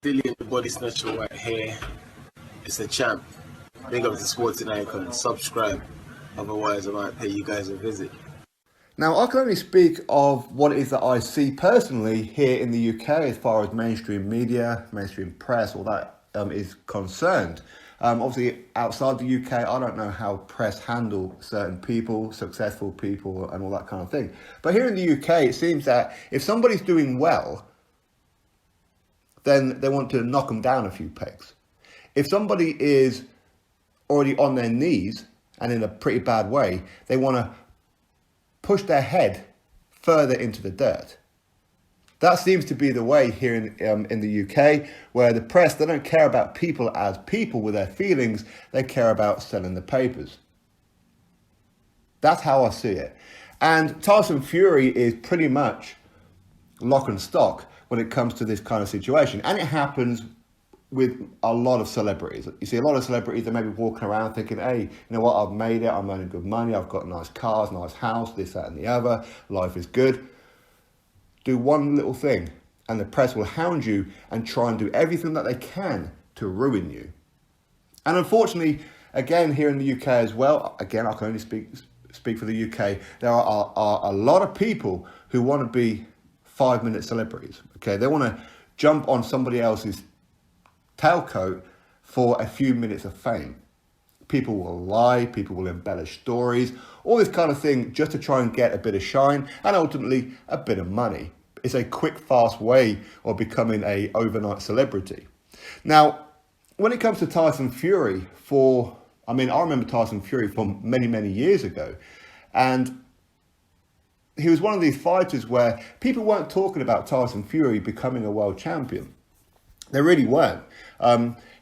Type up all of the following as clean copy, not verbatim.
Dillian the Body Snatcher right here. It's a champ. Big up to Sporting Icon. Subscribe. Otherwise, I might pay you guys a visit. Now, I can only speak of what it is that I see personally here in the UK as far as mainstream media, mainstream press, all that is concerned. Obviously, outside the UK, I don't know how press handle certain people, successful people, and all that kind of thing. But here in the UK, it seems that if somebody's doing well, then they want to knock them down a few pegs. If somebody is already on their knees and in a pretty bad way, they want to push their head further into the dirt. That seems to be the way here in the UK, where the press, they don't care about people as people with their feelings, they care about selling the papers. That's how I see it. And Tyson Fury is pretty much lock and stock when it comes to this kind of situation. And it happens with a lot of celebrities. You see a lot of celebrities that may be walking around thinking, hey, you know what, I've made it, I'm earning good money, I've got nice cars, nice house, this, that and the other, life is good. Do one little thing and the press will hound you and try and do everything that they can to ruin you. And unfortunately, again, here in the UK as well, again, I can only speak for the UK, there are a lot of people who want to be 5-minute celebrities. Okay, they want to jump on somebody else's tailcoat for a few minutes of fame. People will lie, people will embellish stories, all this kind of thing just to try and get a bit of shine and ultimately a bit of money. It's a quick, fast way of becoming a overnight celebrity. Now, when it comes to Tyson Fury, I remember Tyson Fury from many, many years ago, and he was one of these fighters where people weren't talking about Tyson Fury becoming a world champion. They really weren't.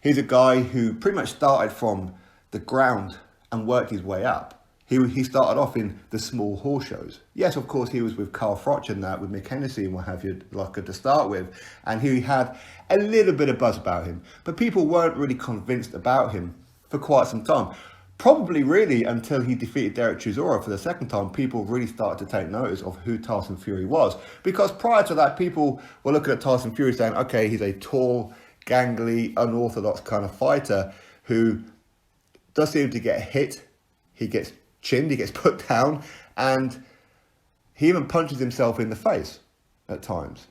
He's a guy who pretty much started from the ground and worked his way up. He started off in the small horse shows. Yes, of course, he was with Carl Froch and that, with Mick Hennessy and what have you, like to start with. And he had a little bit of buzz about him. But people weren't really convinced about him for quite some time. Probably really until he defeated Derek Chisora for the second time, people really started to take notice of who Tyson Fury was. Because prior to that, people were looking at Tyson Fury saying, okay, he's a tall, gangly, unorthodox kind of fighter who does seem to get hit. He gets chinned, he gets put down, and he even punches himself in the face at times.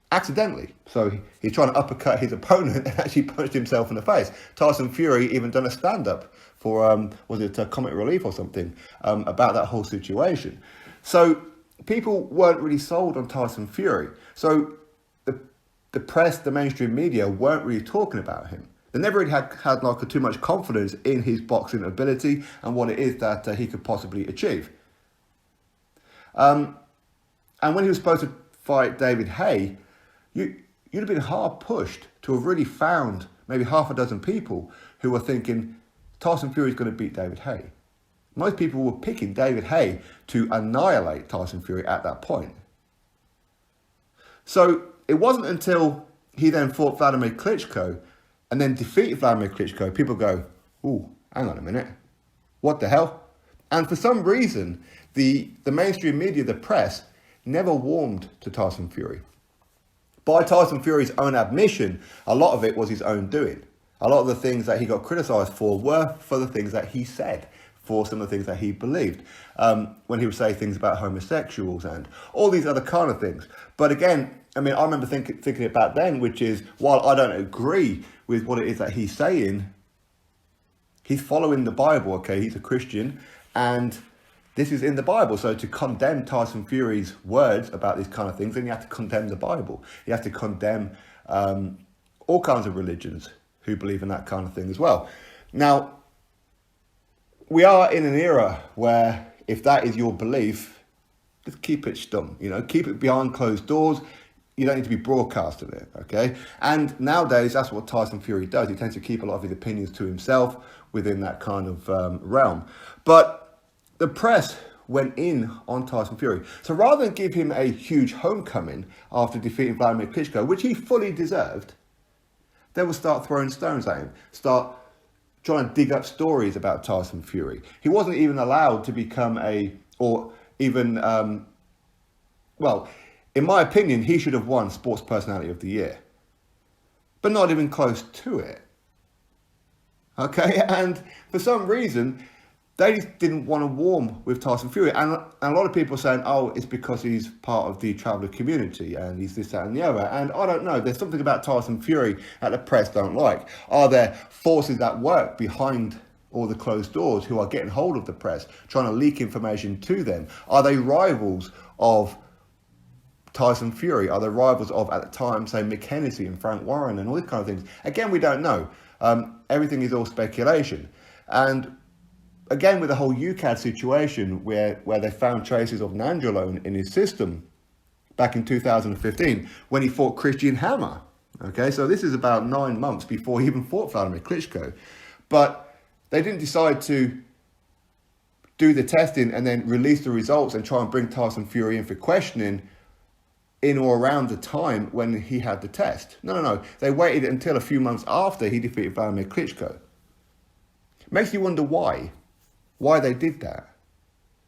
Accidentally. So he's trying to uppercut his opponent and actually punched himself in the face. Tyson Fury even done a stand-up for, Comic Relief or something, about that whole situation. So people weren't really sold on Tyson Fury. So the press, the mainstream media weren't really talking about him. They never really had like too much confidence in his boxing ability and what it is that he could possibly achieve. And when he was supposed to fight David Haye, you'd have been hard pushed to have really found maybe half a dozen people who were thinking Tyson Fury is going to beat David Haye. Most people were picking David Haye to annihilate Tyson Fury at that point. So it wasn't until he then fought Vladimir Klitschko and then defeated Vladimir Klitschko, people go, ooh, hang on a minute, what the hell? And for some reason, the mainstream media, the press, never warmed to Tyson Fury. By Tyson Fury's own admission, a lot of it was his own doing. A lot of the things that he got criticised for were for the things that he said, for some of the things that he believed. When he would say things about homosexuals and all these other kind of things. But again, I remember thinking about then, which is, while I don't agree with what it is that he's saying, he's following the Bible, okay? He's a Christian, and this is in the Bible. So to condemn Tyson Fury's words about these kind of things, then you have to condemn the Bible. You have to condemn all kinds of religions who believe in that kind of thing as well. Now, we are in an era where if that is your belief, just keep it stum, keep it behind closed doors. You don't need to be broadcasting it, okay? And nowadays, that's what Tyson Fury does. He tends to keep a lot of his opinions to himself within that kind of realm. But the press went in on Tyson Fury. So rather than give him a huge homecoming after defeating Vladimir Klitschko, which he fully deserved, they will start throwing stones at him, start trying to dig up stories about Tyson Fury. He wasn't even allowed to become in my opinion, he should have won Sports Personality of the Year. but not even close to it. Okay, and for some reason, they just didn't want to warm with Tyson Fury. And a lot of people are saying, oh, it's because he's part of the traveller community and he's this, that and the other. And I don't know, there's something about Tyson Fury that the press don't like. Are there forces at work behind all the closed doors who are getting hold of the press, trying to leak information to them? Are they rivals of Tyson Fury? Are they rivals of, at the time, say, Mick Hennessy and Frank Warren and all these kind of things? Again, we don't know. Everything is all speculation. And again, with the whole UCAD situation where they found traces of nandrolone in his system back in 2015 when he fought Christian Hammer. Okay, so this is about 9 months before he even fought Vladimir Klitschko. But they didn't decide to do the testing and then release the results and try and bring Tyson Fury in for questioning in or around the time when he had the test. No. They waited until a few months after he defeated Vladimir Klitschko. Makes you wonder why they did that.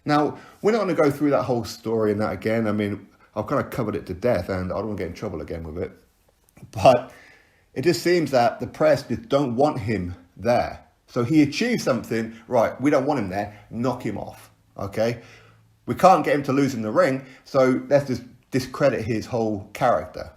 Now, we're not going to go through that whole story and that again. I mean, I've kind of covered it to death and I don't want to get in trouble again with it. But it just seems that the press just don't want him there. So he achieved something, right, we don't want him there, knock him off, okay? We can't get him to lose in the ring, so let's just discredit his whole character.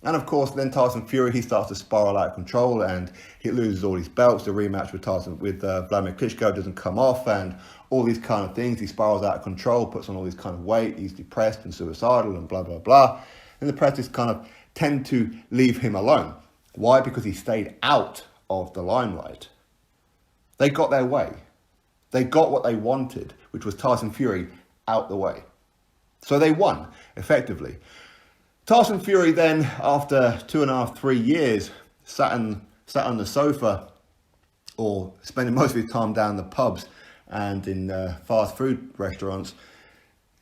And of course, then Tyson Fury, he starts to spiral out of control and he loses all his belts. The rematch with Vladimir Klitschko doesn't come off and all these kind of things. He spirals out of control, puts on all this kind of weight. He's depressed and suicidal and blah, blah, blah. And the press just kind of tend to leave him alone. Why? Because he stayed out of the limelight. They got their way. They got what they wanted, which was Tyson Fury out the way. So they won, effectively. Tyson Fury then, after 2.5, 3 years, sat on the sofa or spending most of his time down the pubs and in fast food restaurants,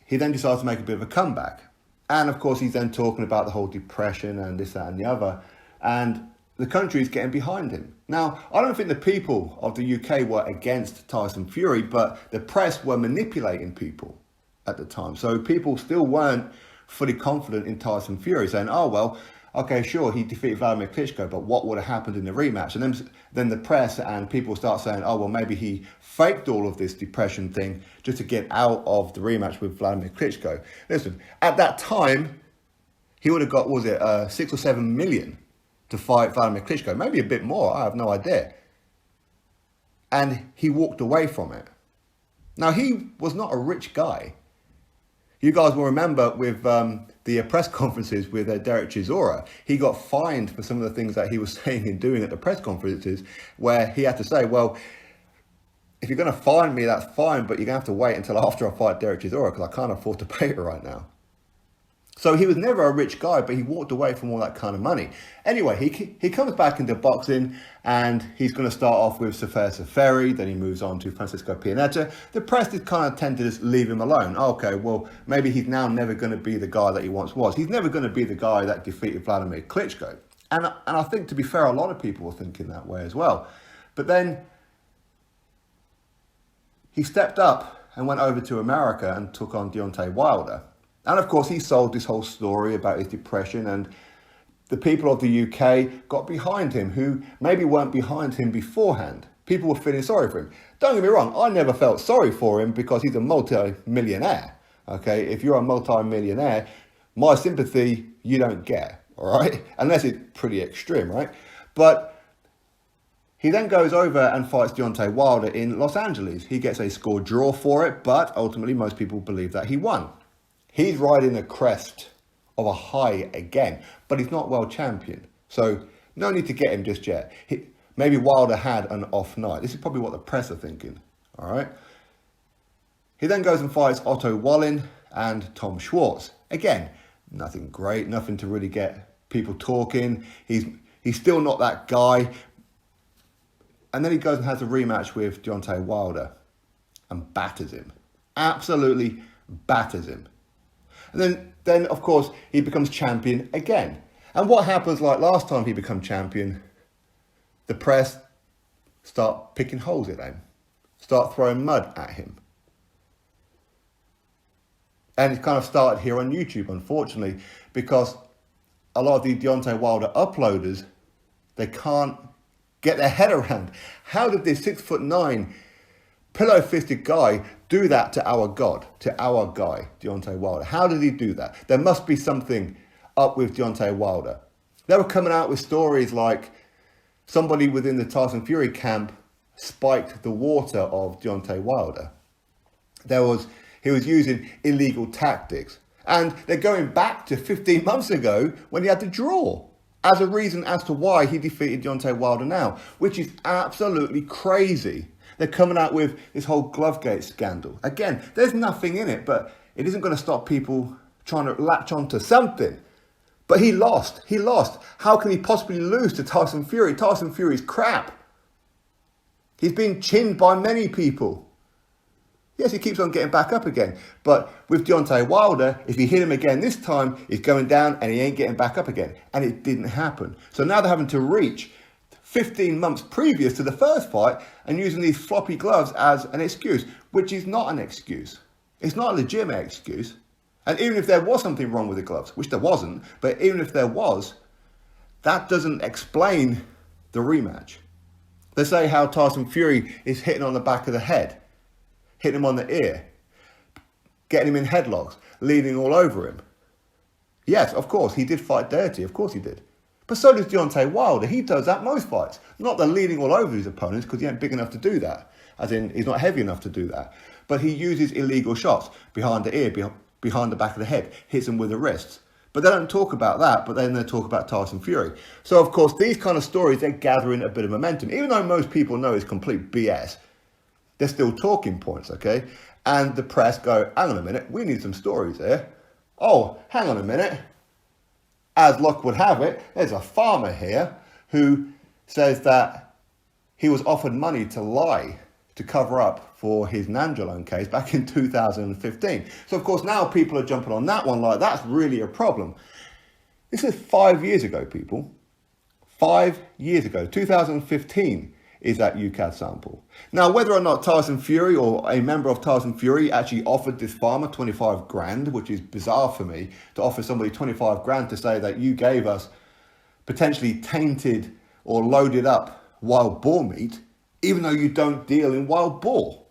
he then decides to make a bit of a comeback. And of course, he's then talking about the whole depression and this, that and the other. And the country is getting behind him. Now, I don't think the people of the UK were against Tyson Fury, but the press were manipulating people at the time. So people still weren't fully confident in Tyson Fury, saying, oh, well, okay, sure, he defeated Vladimir Klitschko, but what would have happened in the rematch? And then the press and people start saying, oh, well, maybe he faked all of this depression thing just to get out of the rematch with Vladimir Klitschko. Listen, at that time, he would have got, 6 or 7 million to fight Vladimir Klitschko, maybe a bit more, I have no idea. And he walked away from it. Now, he was not a rich guy. You guys will remember with the press conferences with Derek Chisora, he got fined for some of the things that he was saying and doing at the press conferences, where he had to say, well, if you're going to fine me, that's fine, but you're going to have to wait until after I fight Derek Chisora because I can't afford to pay it right now. So he was never a rich guy, but he walked away from all that kind of money. Anyway, he comes back into boxing and he's going to start off with Tyson Fury, then he moves on to Francisco Pianeta. The press just kind of tend to just leave him alone. Okay, well, maybe he's now never going to be the guy that he once was. He's never going to be the guy that defeated Vladimir Klitschko. And I think, to be fair, a lot of people were thinking that way as well. But then he stepped up and went over to America and took on Deontay Wilder. And of course, he sold this whole story about his depression, and the people of the UK got behind him who maybe weren't behind him beforehand. People were feeling sorry for him. Don't get me wrong, I never felt sorry for him because he's a multi-millionaire. Okay, if you're a multi-millionaire, my sympathy you don't get, all right? Unless it's pretty extreme, right? But he then goes over and fights Deontay Wilder in Los Angeles. He gets a score draw for it, but ultimately most people believe that he won. He's riding the crest of a high again, but he's not world champion. So no need to get him just yet. Maybe Wilder had an off night. This is probably what the press are thinking, all right? He then goes and fights Otto Wallin and Tom Schwartz. Again, nothing great, nothing to really get people talking. He's still not that guy. And then he goes and has a rematch with Deontay Wilder and batters him. Absolutely batters him. And then, of course, he becomes champion again. And what happens like last time he became champion? The press start picking holes at him, start throwing mud at him. And it kind of started here on YouTube, unfortunately, because a lot of the Deontay Wilder uploaders, they can't get their head around. How did this 6'9", pillow-fisted guy do that to our God, to our guy, Deontay Wilder? How did he do that? There must be something up with Deontay Wilder. They were coming out with stories like somebody within the Tyson Fury camp spiked the water of Deontay Wilder. He was using illegal tactics. And they're going back to 15 months ago when he had to draw as a reason as to why he defeated Deontay Wilder now, which is absolutely crazy. They're coming out with this whole Glovegate scandal. Again, there's nothing in it, but it isn't going to stop people trying to latch onto something. But he lost. He lost. How can he possibly lose to Tyson Fury? Tyson Fury's crap. He's been chinned by many people. Yes, he keeps on getting back up again. But with Deontay Wilder, if you hit him again this time, he's going down and he ain't getting back up again. And it didn't happen. So now they're having to reach 15 months previous to the first fight and using these floppy gloves as an excuse, which is not an excuse. It's not a legitimate excuse. And even if there was something wrong with the gloves, which there wasn't, but even if there was, that doesn't explain the rematch. They say how Tyson Fury is hitting on the back of the head, hitting him on the ear, getting him in headlocks, leaning all over him. Yes, of course, he did fight dirty. Of course he did. But so does Deontay Wilder. He does that most fights. Not the leaning all over his opponents, because he ain't big enough to do that. As in, he's not heavy enough to do that. But he uses illegal shots behind the ear, behind the back of the head, hits him with the wrists. But they don't talk about that, but then they talk about Tyson Fury. So, of course, these kind of stories, they're gathering a bit of momentum. Even though most people know it's complete BS, they're still talking points, okay? And the press go, hang on a minute, we need some stories here. Oh, hang on a minute. As luck would have it, there's a farmer here who says that he was offered money to lie to cover up for his Nandrolone case back in 2015. So, of course, now people are jumping on that one like that's really a problem. This is 5 years ago, people. 5 years ago. 2015 is that UCAD sample. Now, whether or not Tyson Fury or a member of Tyson Fury actually offered this farmer 25 grand, which is bizarre for me, to offer somebody 25 grand to say that you gave us potentially tainted or loaded up wild boar meat, even though you don't deal in wild boar.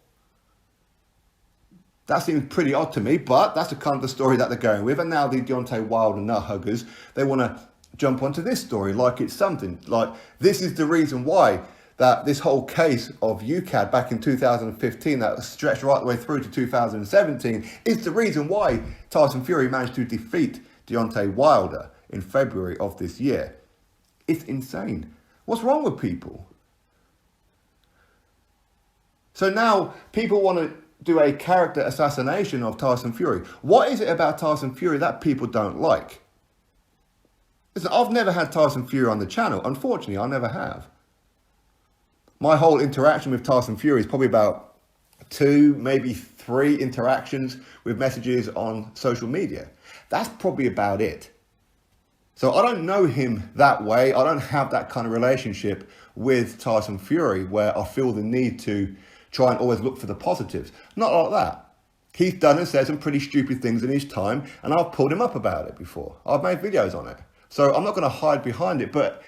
That seems pretty odd to me, but that's the kind of the story that they're going with. And now the Deontay Wilder nut huggers, they want to jump onto this story like it's something. Like, this is the reason why that this whole case of UCAD back in 2015 that stretched right the way through to 2017 is the reason why Tyson Fury managed to defeat Deontay Wilder in February of this year. It's insane. What's wrong with people? So now people want to do a character assassination of Tyson Fury. What is it about Tyson Fury that people don't like? Listen, I've never had Tyson Fury on the channel. Unfortunately, I never have. My whole interaction with Tyson Fury is probably about 2, maybe 3 interactions with messages on social media. That's probably about it. So I don't know him that way. I don't have that kind of relationship with Tyson Fury where I feel the need to try and always look for the positives. Not like that. He's done and said some pretty stupid things in his time, and I've pulled him up about it before. I've made videos on it. So I'm not going to hide behind it, but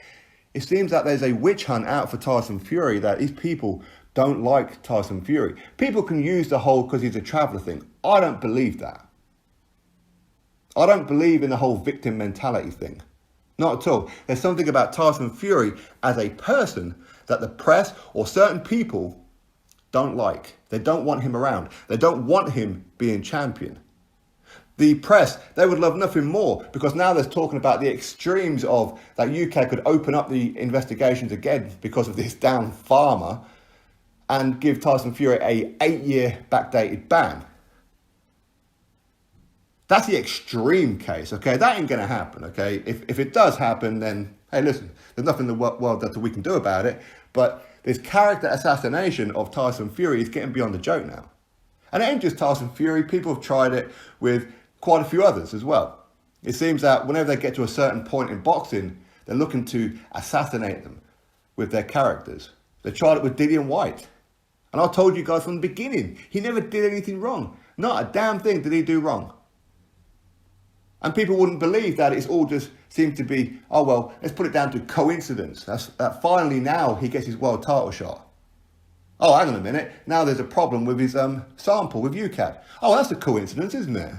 it seems that there's a witch hunt out for Tyson Fury, that these people don't like Tyson Fury. People can use the whole because he's a traveller thing. I don't believe that. I don't believe in the whole victim mentality thing. Not at all. There's something about Tyson Fury as a person that the press or certain people don't like. They don't want him around. They don't want him being champion. The press, they would love nothing more, because now they're talking about the extremes of that UK could open up the investigations again because of this damn farmer and give Tyson Fury a 8-year backdated ban. That's the extreme case, okay? That ain't going to happen, okay? If it does happen, then, hey, listen, there's nothing in the world that we can do about it. But this character assassination of Tyson Fury is getting beyond the joke now. And it ain't just Tyson Fury. People have tried it with quite a few others as well. It seems that whenever they get to a certain point in boxing, they're looking to assassinate them with their characters. They tried it with Dillian White. And I told you guys from the beginning, he never did anything wrong. Not a damn thing did he do wrong. And people wouldn't believe that it's all just seems to be, oh, well, let's put it down to coincidence. That finally now he gets his world title shot. Oh, hang on a minute. Now there's a problem with his sample with UCAD. Oh, that's a coincidence, isn't it?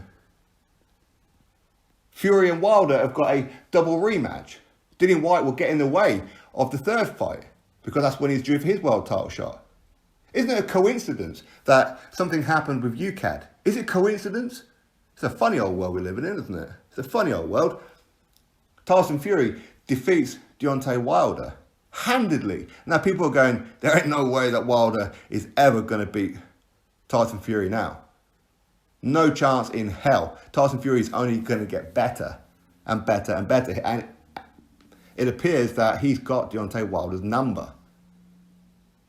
Fury and Wilder have got a double rematch. Dillian Whyte will get in the way of the third fight because that's when he's due for his world title shot. Isn't it a coincidence that something happened with UCAD? Is it coincidence? It's a funny old world we're living in, isn't it? It's a funny old world. Tyson Fury defeats Deontay Wilder handedly. Now people are going, there ain't no way that Wilder is ever going to beat Tyson Fury now. No chance in hell. Tyson Fury is only going to get better and better and better. And it appears that he's got Deontay Wilder's number.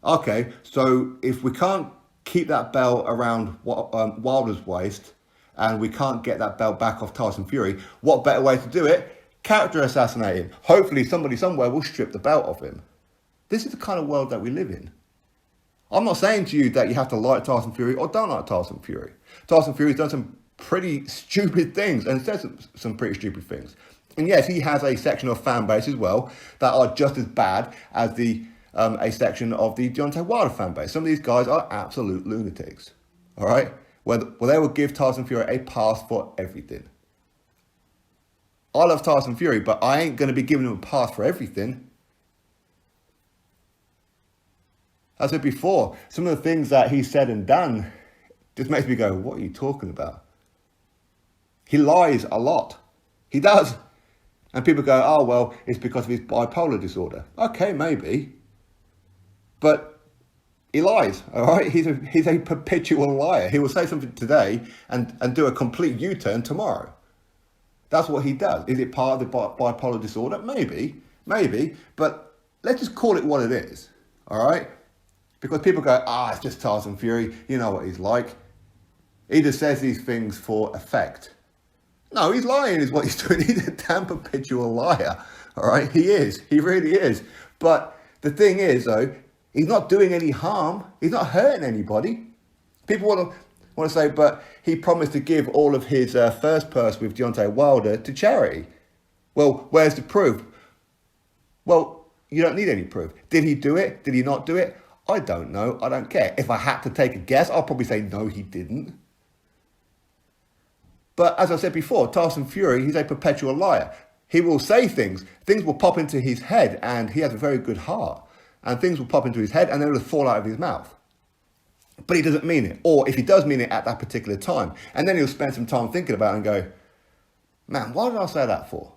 Okay, so if we can't keep that belt around Wilder's waist and we can't get that belt back off Tyson Fury, what better way to do it? Character assassinate him. Hopefully somebody somewhere will strip the belt off him. This is the kind of world that we live in. I'm not saying to you that you have to like Tyson Fury or don't like Tyson Fury. Tyson Fury's done some pretty stupid things and said some pretty stupid things. And yes, he has a section of fan base as well that are just as bad as a section of the Deontay Wilder fan base. Some of these guys are absolute lunatics. All right? Well, they will give Tyson Fury a pass for everything. I love Tyson Fury, but I ain't going to be giving him a pass for everything. As I said before, some of the things that he said and done just makes me go, what are you talking about? He lies a lot. He does. And people go, oh, well, it's because of his bipolar disorder. Okay, maybe. But he lies, all right? He's a perpetual liar. He will say something today and do a complete U-turn tomorrow. That's what he does. Is it part of the bipolar disorder? Maybe. But let's just call it what it is, all right? Because people go, it's just Tyson Fury. You know what he's like. He just says these things for effect. No, he's lying is what he's doing. He's a damn perpetual liar, all right? He is. He really is. But the thing is, though, he's not doing any harm. He's not hurting anybody. People want to say, but he promised to give all of his first purse with Deontay Wilder to charity. Well, where's the proof? Well, you don't need any proof. Did he do it? Did he not do it? I don't know. I don't care. If I had to take a guess, I'll probably say no, he didn't. But as I said before, Tyson Fury, he's a perpetual liar. He will say things. Things will pop into his head, and he has a very good heart. And things will pop into his head, and they will fall out of his mouth. But he doesn't mean it. Or if he does mean it at that particular time, and then he'll spend some time thinking about it and go, man, why did I say that for?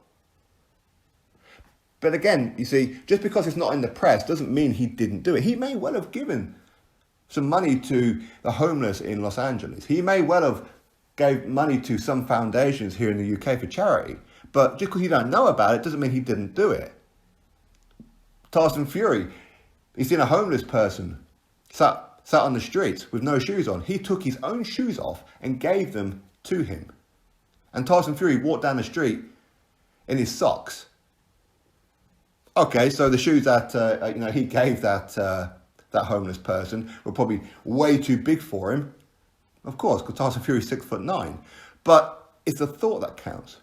But again, you see, just because it's not in the press doesn't mean he didn't do it. He may well have given some money to the homeless in Los Angeles. He may well have gave money to some foundations here in the UK for charity. But just because you don't know about it doesn't mean he didn't do it. Tyson Fury, he's seen a homeless person sat on the streets with no shoes on. He took his own shoes off and gave them to him. And Tyson Fury walked down the street in his socks. Okay, so the shoes that he gave that homeless person were probably way too big for him. Of course, because Tyson Fury is 6'9". But it's the thought that counts.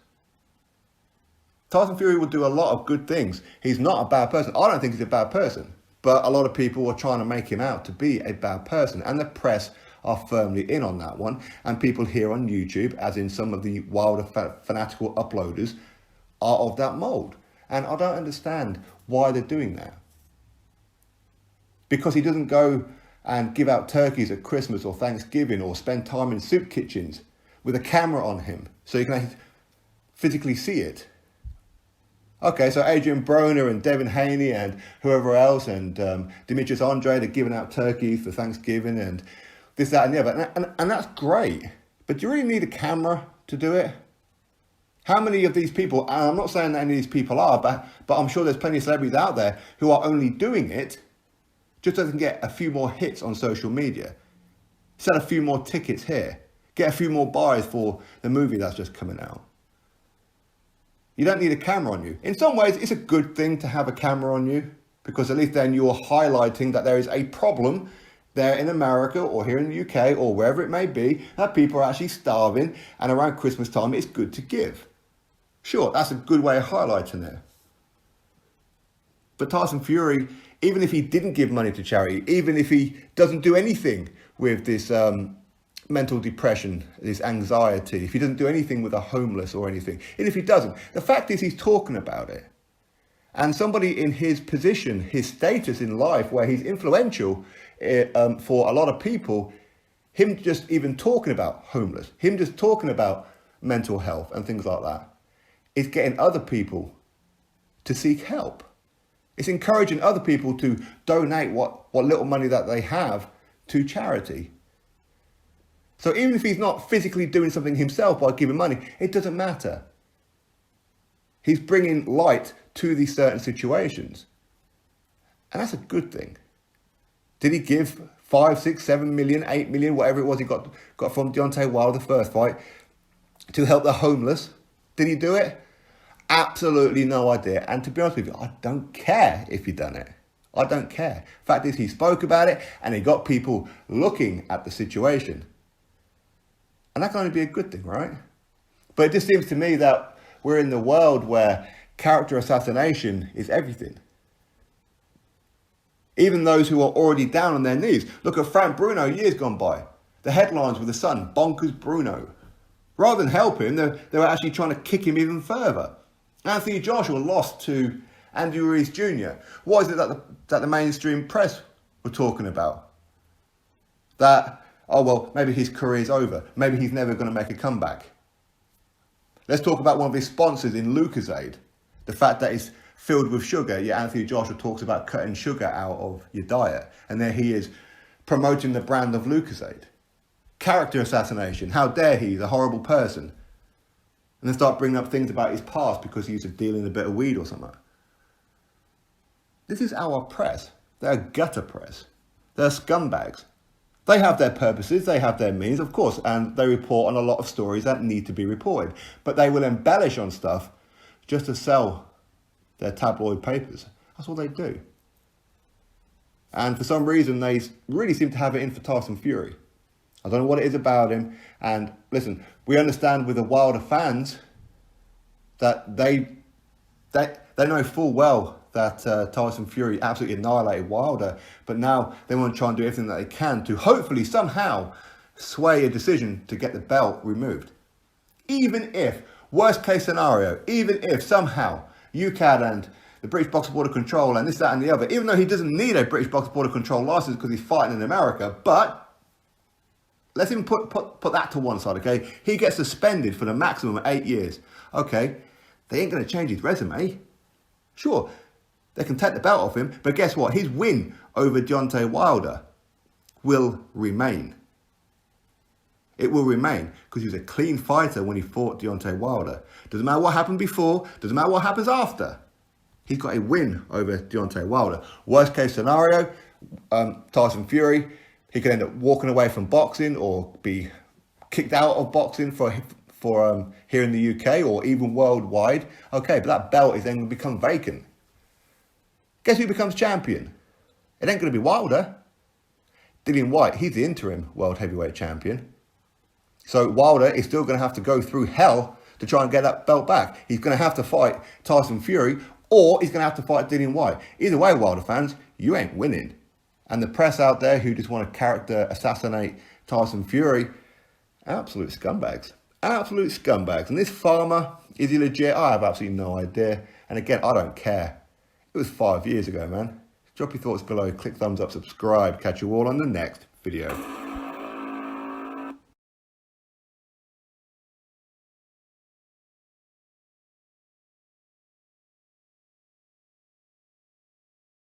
Tyson Fury will do a lot of good things. He's not a bad person. I don't think he's a bad person. But a lot of people are trying to make him out to be a bad person. And the press are firmly in on that one. And people here on YouTube, as in some of the Wilder fanatical uploaders, are of that mould. And I don't understand why they're doing that. Because he doesn't go and give out turkeys at Christmas or Thanksgiving or spend time in soup kitchens with a camera on him so you can physically see it. Okay, so Adrian Broner and Devin Haney and whoever else and Demetrius Andre, they're giving out turkeys for Thanksgiving and this, that and the other. And that's great. But do you really need a camera to do it? How many of these people, and I'm not saying that any of these people are, but I'm sure there's plenty of celebrities out there who are only doing it just so they can get a few more hits on social media, sell a few more tickets here, get a few more buys for the movie that's just coming out. You don't need a camera on you. In some ways, it's a good thing to have a camera on you because at least then you're highlighting that there is a problem there in America or here in the UK or wherever it may be, that people are actually starving and around Christmas time it's good to give. Sure, that's a good way of highlighting it. But Tyson Fury, even if he didn't give money to charity, even if he doesn't do anything with this mental depression, this anxiety, if he doesn't do anything with the homeless or anything, even if he doesn't, the fact is he's talking about it. And somebody in his position, his status in life, where he's influential for a lot of people, him just even talking about homeless, him just talking about mental health and things like that, is getting other people to seek help. It's encouraging other people to donate what little money that they have to charity. So even if he's not physically doing something himself by giving money, it doesn't matter. He's bringing light to these certain situations. And that's a good thing. Did he give 5, 6, 7 million, 8 million, whatever it was he got from Deontay Wilder, the first fight, to help the homeless? Did he do it? Absolutely no idea. And to be honest with you, I don't care if he done it. I don't care. Fact is, he spoke about it and he got people looking at the situation. And that can only be a good thing, right? But it just seems to me that we're in the world where character assassination is everything. Even those who are already down on their knees. Look at Frank Bruno years gone by. The headlines with the Sun, bonkers Bruno. Rather than help him, they were actually trying to kick him even further. Anthony Joshua lost to Andy Ruiz Jr. What is it that the mainstream press were talking about? That, oh well, maybe his career's over. Maybe he's never going to make a comeback. Let's talk about one of his sponsors in Lucozade. The fact that it's filled with sugar, yet Anthony Joshua talks about cutting sugar out of your diet. And there he is promoting the brand of Lucozade. Character assassination. How dare he? He's a horrible person. And then start bringing up things about his past because he used to deal in a bit of weed or something. This is our press. They're gutter press. They're scumbags. They have their purposes, they have their means, of course, and they report on a lot of stories that need to be reported. But they will embellish on stuff just to sell their tabloid papers. That's what they do. And for some reason, they really seem to have it in for Tyson Fury. I don't know what it is about him. And listen, we understand with the Wilder fans that they know full well that Tyson Fury absolutely annihilated Wilder. But now they want to try and do everything that they can to hopefully somehow sway a decision to get the belt removed. Even if, worst case scenario, even if somehow UKAD and the British Boxing Board of Control and this, that and the other, even though he doesn't need a British Boxing Board of Control license because he's fighting in America, but let's even put that to one side, okay? He gets suspended for the maximum of 8 years. Okay, they ain't going to change his resume. Sure, they can take the belt off him, but guess what? His win over Deontay Wilder will remain. It will remain because he was a clean fighter when he fought Deontay Wilder. Doesn't matter what happened before, doesn't matter what happens after. He's got a win over Deontay Wilder. Worst case scenario, Tyson Fury, he could end up walking away from boxing or be kicked out of boxing for here in the UK or even worldwide. Okay, but that belt is then going to become vacant. Guess who becomes champion? It ain't going to be Wilder. Dillian Whyte, he's the interim world heavyweight champion. So Wilder is still going to have to go through hell to try and get that belt back. He's going to have to fight Tyson Fury or he's going to have to fight Dillian Whyte. Either way, Wilder fans, you ain't winning. And the press out there who just want to character assassinate Tyson Fury, absolute scumbags. Absolute scumbags. And this farmer, is he legit? I have absolutely no idea. And again, I don't care. It was 5 years ago, man. Drop your thoughts below, click thumbs up, subscribe. Catch you all on the next video.